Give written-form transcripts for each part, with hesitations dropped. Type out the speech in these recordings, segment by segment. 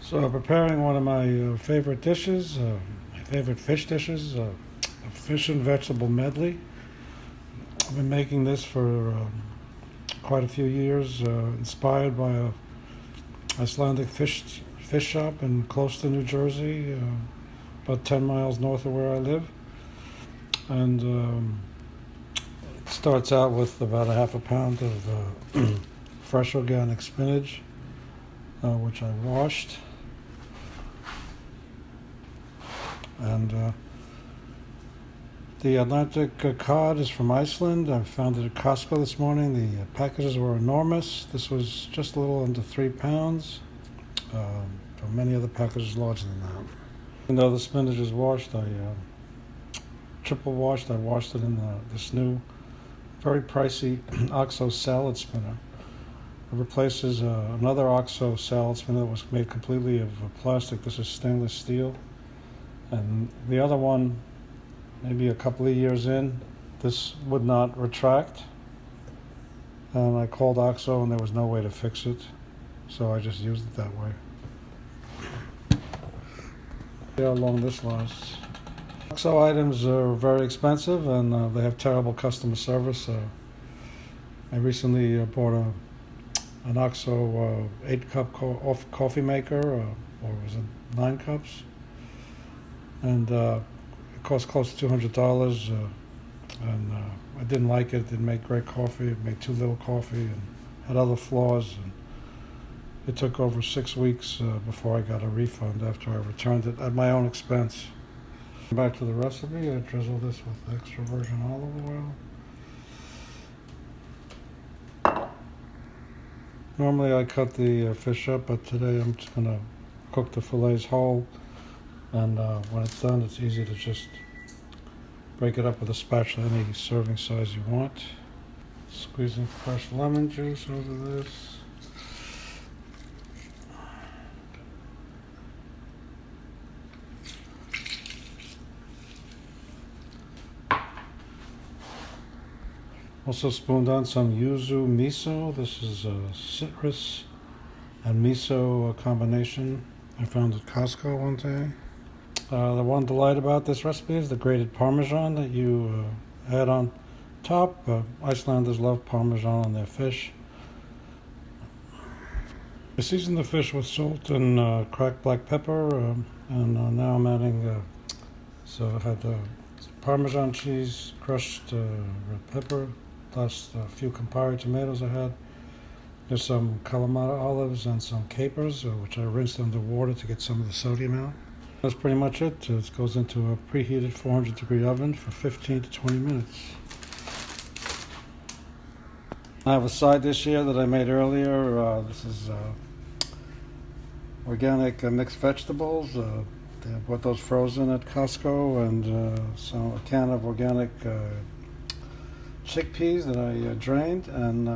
So I'm preparing one of my favorite dishes, my favorite fish dishes, a fish and vegetable medley. I've been making this for quite a few years, inspired by a Icelandic fish shop in Closter, New Jersey, about 10 miles north of where I live. And it starts out with about a half a pound of fresh organic spinach, which I washed. And the Atlantic Cod is from Iceland. I found it at Costco this morning. The packages were enormous. This was just a little under 3 pounds. But many other packages larger than that. Even though the spinach is washed, I triple washed. I washed it in this new, very pricey OXO salad spinner. It replaces another OXO salad spinner that was made completely of plastic. This is stainless steel. And the other one, maybe a couple of years in, this would not retract. And I called OXO and there was no way to fix it. So I just used it that way. See how long this lasts. OXO items are very expensive and they have terrible customer service. I recently bought an OXO 8-cup coffee maker, or was it 9 cups? And it cost close to $200, and I didn't like it. It didn't make great coffee. It made too little coffee and had other flaws. And it took over 6 weeks before I got a refund after I returned it at my own expense. Back to the recipe. I drizzle this with extra virgin olive oil. Normally I cut the fish up, but today I'm just going to cook the fillets whole. And when it's done, it's easy to just break it up with a spatula, any serving size you want. Squeezing fresh lemon juice over this. Also spooned on some yuzu miso. This is a citrus and miso combination I found at Costco one day. The one delight about this recipe is the grated Parmesan that you add on top. Icelanders love Parmesan on their fish. I seasoned the fish with salt and cracked black pepper, and now I'm adding, so I had Parmesan cheese, crushed red pepper, plus a few Campari tomatoes I had. There's some Kalamata olives and some capers, which I rinsed under water to get some of the sodium out. That's pretty much it. It goes into a preheated 400-degree oven for 15 to 20 minutes. I have a side dish here that I made earlier. This is organic mixed vegetables. I bought those frozen at Costco, and a can of organic chickpeas that I drained, and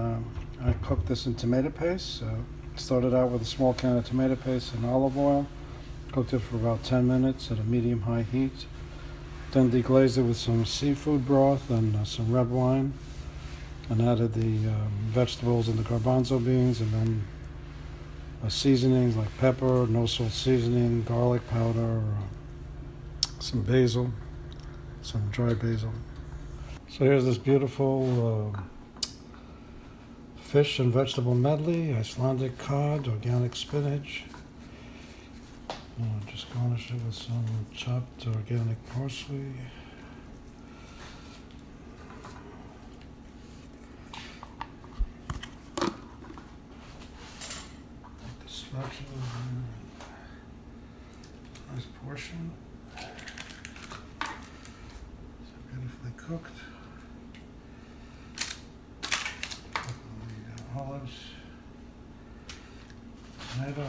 I cooked this in tomato paste. Started out with a small can of tomato paste and olive oil. Cooked it for about 10 minutes at a medium-high heat. Then deglazed it with some seafood broth and some red wine. And added the vegetables and the garbanzo beans, and then seasonings like pepper, no salt seasoning, garlic powder, some basil, some dry basil. So here's this beautiful fish and vegetable medley, Icelandic cod, organic spinach. Just garnish it with some chopped organic parsley. Take the spatula, nice portion. So beautifully cooked. Olives, tomato.